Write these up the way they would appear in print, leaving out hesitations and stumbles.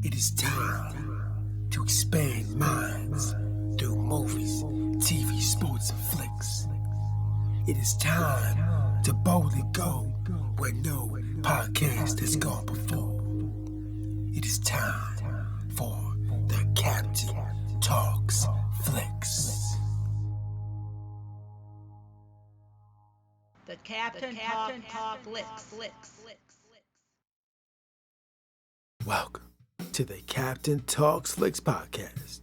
It is time to expand minds through movies, TV, sports, and flicks. It is time to boldly go where no podcast has gone before. It is time for the Captain Talks Flicks. The Captain Talk Flicks. Welcome to the Captain Talks Flicks podcast.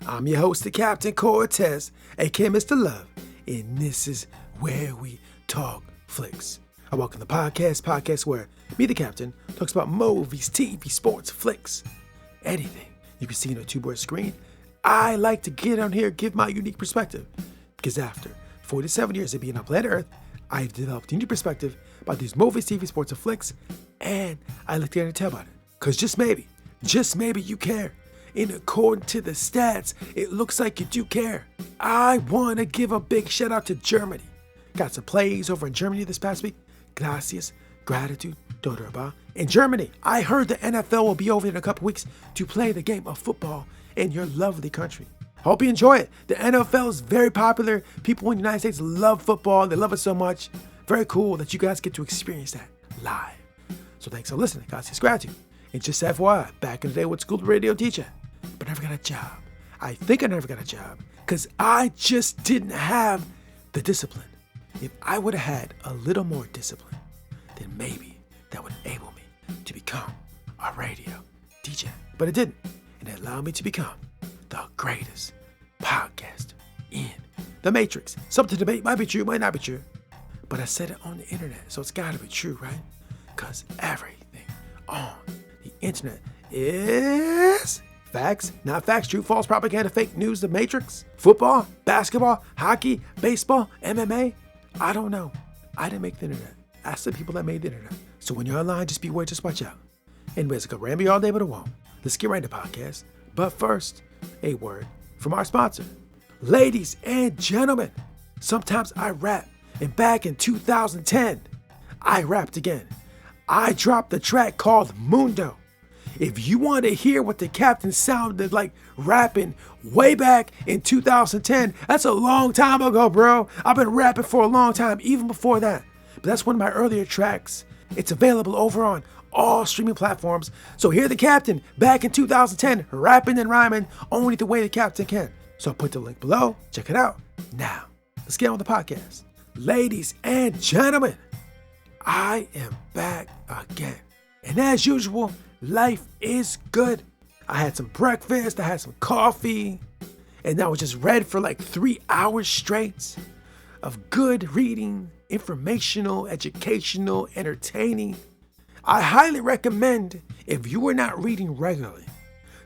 I'm your host, the Captain Cortez, aka Mr. Love, and this is where we talk flicks. I welcome the podcast where me, the Captain, talks about movies, TV, sports, flicks, anything you can see on a two-board screen. I like to get on here, give my unique perspective, because after 47 years of being on planet Earth, I've developed a unique perspective about these movies, TV, sports, and flicks, and I like to get to tell about it. Because just maybe you care. And according to the stats, it looks like you do care. I want to give a big shout out to Germany. Got some plays over in Germany this past week. Gracias, gratitude, Dodorba. In Germany, I heard the NFL will be over in a couple weeks to play the game of football in your lovely country. Hope you enjoy it. The NFL is very popular. People in the United States love football. They love it so much. Very cool that you guys get to experience that live. So thanks for listening. Gracias, gratitude. And just FYI, back in the day, went to school to radio teacher, but never got a job. I think I never got a job because I just didn't have the discipline. If I would have had a little more discipline, then maybe that would enable me to become a radio DJ. But it didn't, and it allowed me to become the greatest podcaster in the Matrix. Something to debate, might be true, might not be true, but I said it on the internet, so it's gotta be true, right? Because everything on the internet is facts, not facts, true, false, propaganda, fake news, the Matrix, football, basketball, hockey, baseball, MMA. I don't know. I didn't make the internet. Ask the people that made the internet. So when you're online, just beware, just watch out. Anyways, I could ramble all day, but it won't. Let's get right into the podcast. But first, a word from our sponsor. Ladies and gentlemen, sometimes I rap. And back in 2010, I rapped again. I dropped a track called Mundo. If you want to hear what the Captain sounded like rapping way back in 2010, that's a long time ago, bro. I've been rapping for a long time, even before that. But that's one of my earlier tracks. It's available over on all streaming platforms. So hear the Captain back in 2010, rapping and rhyming only the way the Captain can. So I'll put the link below. Check it out. Now, let's get on with the podcast. Ladies and gentlemen, I am back again. And as usual, life is good. I had some breakfast, I had some coffee, and I was just read for like 3 hours straight of good reading, informational, educational, entertaining. I highly recommend, if you are not reading regularly,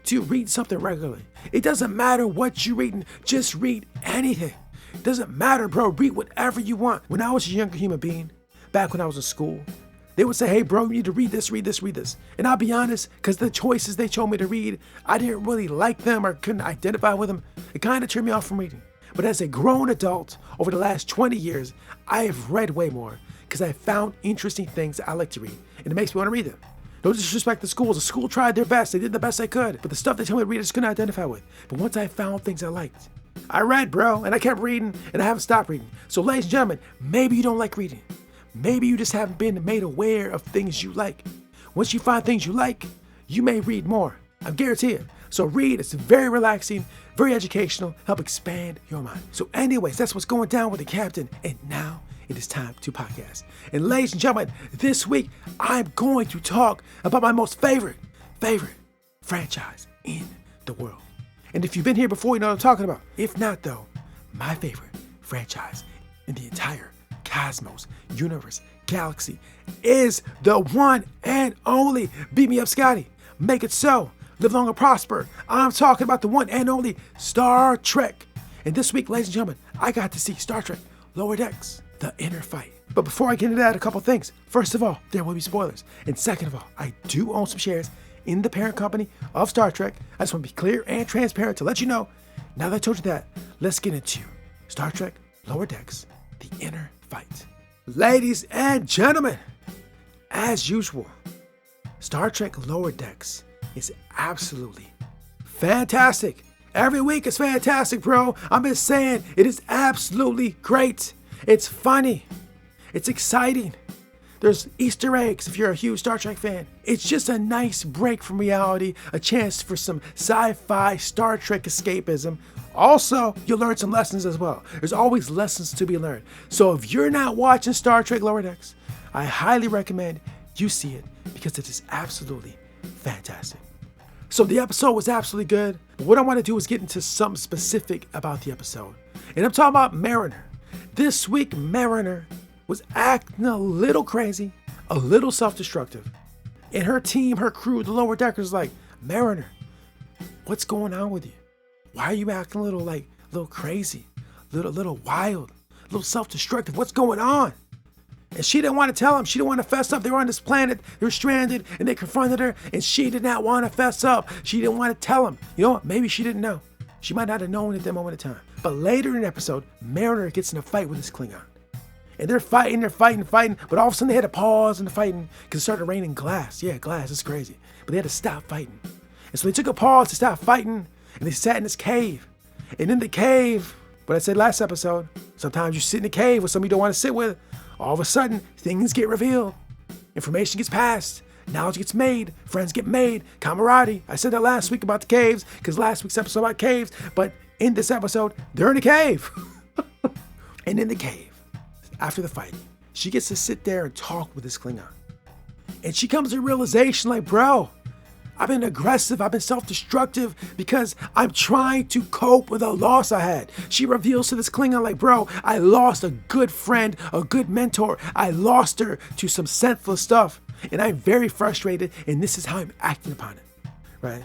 to read something regularly. It doesn't matter what you're reading, just read anything. It doesn't matter, bro, read whatever you want. When I was a younger human being, back when I was in school, they would say, hey, bro, you need to read this. And I'll be honest, because the choices they told me to read, I didn't really like them or couldn't identify with them. It kind of turned me off from reading. But as a grown adult, over the last 20 years, I have read way more because I found interesting things that I like to read. And it makes me want to read them. No disrespect to schools. The school tried their best. They did the best they could. But the stuff they told me to read, I just couldn't identify with. But once I found things I liked, I read, bro, and I kept reading, and I haven't stopped reading. So ladies and gentlemen, maybe you don't like reading. Maybe you just haven't been made aware of things you like. Once you find things you like, you may read more. I guarantee it. So read, it's very relaxing, very educational, help expand your mind. So anyways, that's what's going down with the Captain. And now it is time to podcast. And ladies and gentlemen, this week, I'm going to talk about my most favorite franchise in the world. And if you've been here before, you know what I'm talking about. If not though, my favorite franchise in the entire cosmos, universe, galaxy is the one and only Beat Me Up Scotty. Make it so. Live long and prosper. I'm talking about the one and only Star Trek. And this week, ladies and gentlemen, I got to see Star Trek Lower Decks, The Inner Fight. But before I get into that, a couple things. First of all, there will be spoilers. And second of all, I do own some shares in the parent company of Star Trek. I just want to be clear and transparent to let you know. Now that I told you that, let's get into Star Trek Lower Decks, The Inner Fight. Ladies and gentlemen, as usual, Star Trek Lower Decks is absolutely fantastic. Every week is fantastic, bro. I'm just saying, it is absolutely great. It's funny. It's exciting. There's Easter eggs if you're a huge Star Trek fan. It's just a nice break from reality, a chance for some sci-fi Star Trek escapism. Also, you'll learn some lessons as well. There's always lessons to be learned. So if you're not watching Star Trek Lower Decks, I highly recommend you see it because it is absolutely fantastic. So the episode was absolutely good. But what I want to do is get into something specific about the episode. And I'm talking about Mariner. This week, Mariner was acting a little crazy, a little self-destructive. And her team, her crew, the Lower Deckers, like, Mariner, what's going on with you? Why are you acting a little crazy, little wild, a little self-destructive? What's going on? And she didn't want to tell him. She didn't want to fess up. They were on this planet. They were stranded, and they confronted her, and she did not want to fess up. She didn't want to tell him. You know what? Maybe she didn't know. She might not have known at that moment of time. But later in the episode, Mariner gets in a fight with this Klingon. And they're fighting, but all of a sudden they had to pause in the fighting because it started raining glass. Yeah, glass, it's crazy. But they had to stop fighting. And so they took a pause to stop fighting, and they sat in this cave. And in the cave, what I said last episode, sometimes you sit in a cave with somebody you don't want to sit with. All of a sudden, things get revealed. Information gets passed. Knowledge gets made. Friends get made. Camaraderie. I said that last week about the caves, because last week's episode about caves. But in this episode, they're in a cave. And in the cave, after the fight, she gets to sit there and talk with this Klingon. And she comes to a realization like, bro, I've been aggressive, I've been self-destructive because I'm trying to cope with a loss I had. She reveals to this Klingon like, bro, I lost a good friend, a good mentor. I lost her to some senseless stuff. And I'm very frustrated, and this is how I'm acting upon it, right?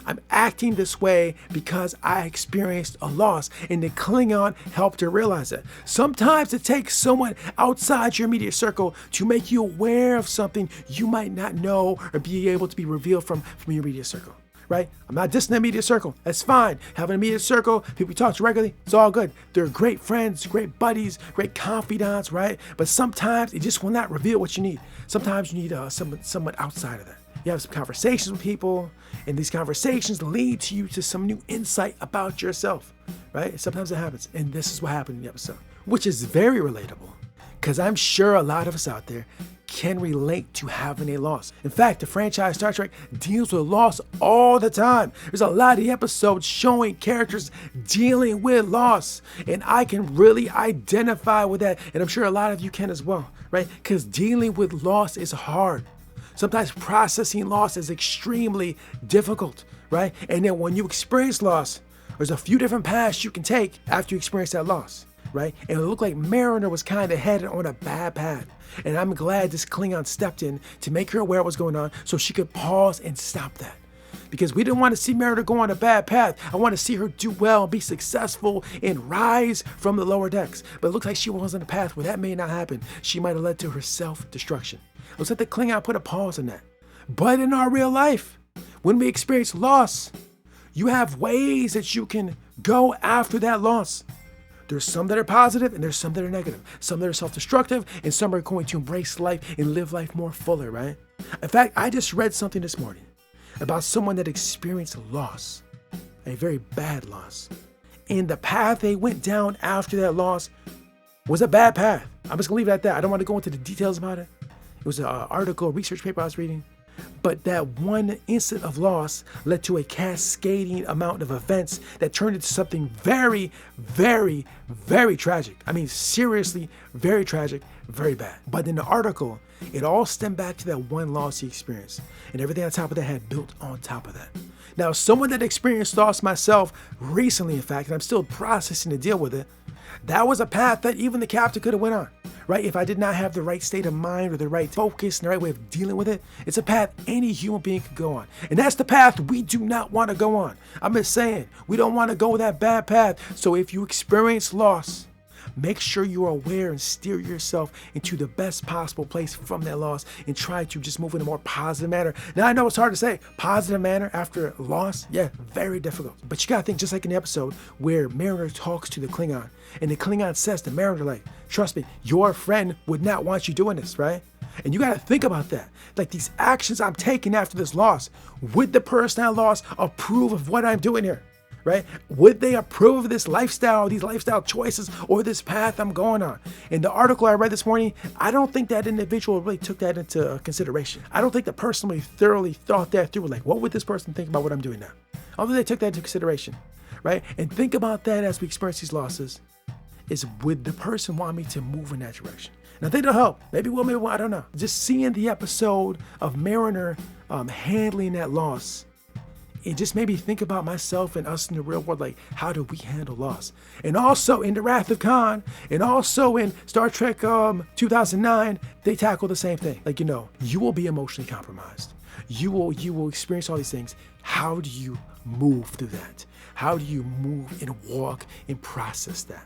I'm acting this way because I experienced a loss, and the Klingon helped her realize it. Sometimes it takes someone outside your immediate circle to make you aware of something you might not know or be able to be revealed from your immediate circle, right? I'm not dissing the immediate circle. That's fine. Have an immediate circle, people you talk to regularly, it's all good. They're great friends, great buddies, great confidants, right? But sometimes it just will not reveal what you need. Sometimes you need someone outside of that. You have some conversations with people, and these conversations lead to you to some new insight about yourself, right? Sometimes it happens, and this is what happened in the episode, which is very relatable, because I'm sure a lot of us out there can relate to having a loss. In fact, the franchise Star Trek deals with loss all the time. There's a lot of episodes showing characters dealing with loss, and I can really identify with that, and I'm sure a lot of you can as well, right? Because dealing with loss is hard. Sometimes processing loss is extremely difficult, right? And then when you experience loss, there's a few different paths you can take after you experience that loss, right? And it looked like Mariner was kind of headed on a bad path. And I'm glad this Klingon stepped in to make her aware of what's going on so she could pause and stop that. Because we didn't want to see Mariner go on a bad path. I want to see her do well, be successful, and rise from the lower decks. But it looks like she was on a path where that may not happen. She might have led to her self-destruction. It looks like the Klingon put a pause on that. But in our real life, when we experience loss, you have ways that you can go after that loss. There's some that are positive and there's some that are negative. Some that are self-destructive and some are going to embrace life and live life more fuller, right? In fact, I just read something this morning about someone that experienced loss, a very bad loss. And the path they went down after that loss was a bad path. I'm just gonna leave it at that. I don't want to go into the details about it. It was an article, a research paper I was reading. But that one instant of loss led to a cascading amount of events that turned into something very, very, very tragic. I mean, seriously, very tragic, very bad. But in the article, it all stemmed back to that one loss he experienced. And everything on top of that had built on top of that. Now, someone that experienced loss myself recently, in fact, and I'm still processing to deal with it, that was a path that even the captain could have went on, right? If I did not have the right state of mind or the right focus and the right way of dealing with it, it's a path any human being could go on. And that's the path we do not want to go on. I'm just saying, we don't want to go that bad path. So if you experience loss, make sure you are aware and steer yourself into the best possible place from that loss and try to just move in a more positive manner. Now, I know it's hard to say positive manner after loss. Yeah, very difficult. But you got to think just like in the episode where Mariner talks to the Klingon and the Klingon says to Mariner, like, trust me, your friend would not want you doing this, right? And you got to think about that. Like these actions I'm taking after this loss, would the person I lost approve of what I'm doing here? Right? Would they approve of this lifestyle, these lifestyle choices, or this path I'm going on? In the article I read this morning, I don't think that individual really took that into consideration. I don't think the person really thoroughly thought that through. Like, what would this person think about what I'm doing now? I don't think they took that into consideration, right? And think about that as we experience these losses, is would the person want me to move in that direction? And I think it'll help. Maybe will, maybe won't, I don't know. Just seeing the episode of Mariner handling that loss, it just made me think about myself and us in the real world, like how do we handle loss? And also in The Wrath of Khan, and also in Star Trek 2009, they tackle the same thing. Like, you will be emotionally compromised. You will experience all these things. How do you move through that? How do you move and walk and process that?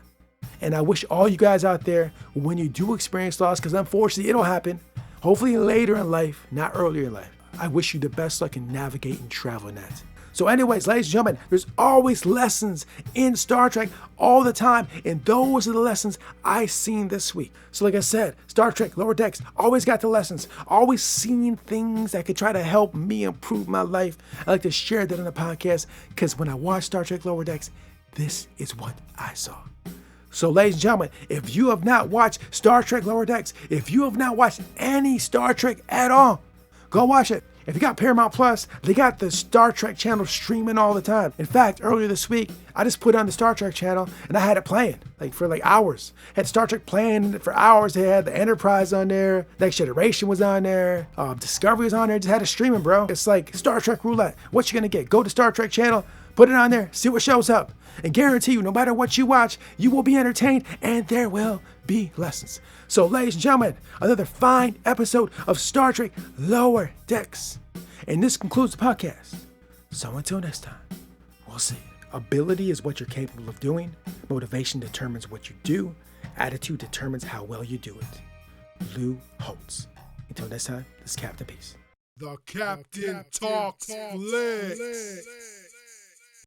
And I wish all you guys out there, when you do experience loss, because unfortunately it'll happen, hopefully later in life, not earlier in life, I wish you the best luck in navigating and traveling that. So anyways, ladies and gentlemen, there's always lessons in Star Trek all the time, and those are the lessons I seen this week. So like I said, Star Trek Lower Decks always got the lessons, always seeing things that could try to help me improve my life. I like to share that on the podcast, because when I watch Star Trek Lower Decks, this is what I saw. So ladies and gentlemen, if you have not watched Star Trek Lower Decks, if you have not watched any Star Trek at all, go watch it. If you got Paramount Plus, they got the Star Trek channel streaming all the time. In fact, earlier this week, I just put on the Star Trek channel and I had it playing for hours. Had Star Trek playing for hours. They had the Enterprise on there. Next Generation was on there. Discovery was on there. Just had it streaming, bro. It's like Star Trek roulette. What you gonna get? Go to Star Trek channel, put it on there, see what shows up. And guarantee you, no matter what you watch, you will be entertained and there will be lessons. So ladies and gentlemen, another fine episode of Star Trek Lower Decks. And this concludes the podcast. So until next time, we'll see. Ability is what you're capable of doing. Motivation determines what you do. Attitude determines how well you do it. Lou Holtz. Until next time, this is Captain Peace. The Captain Talks Flicks.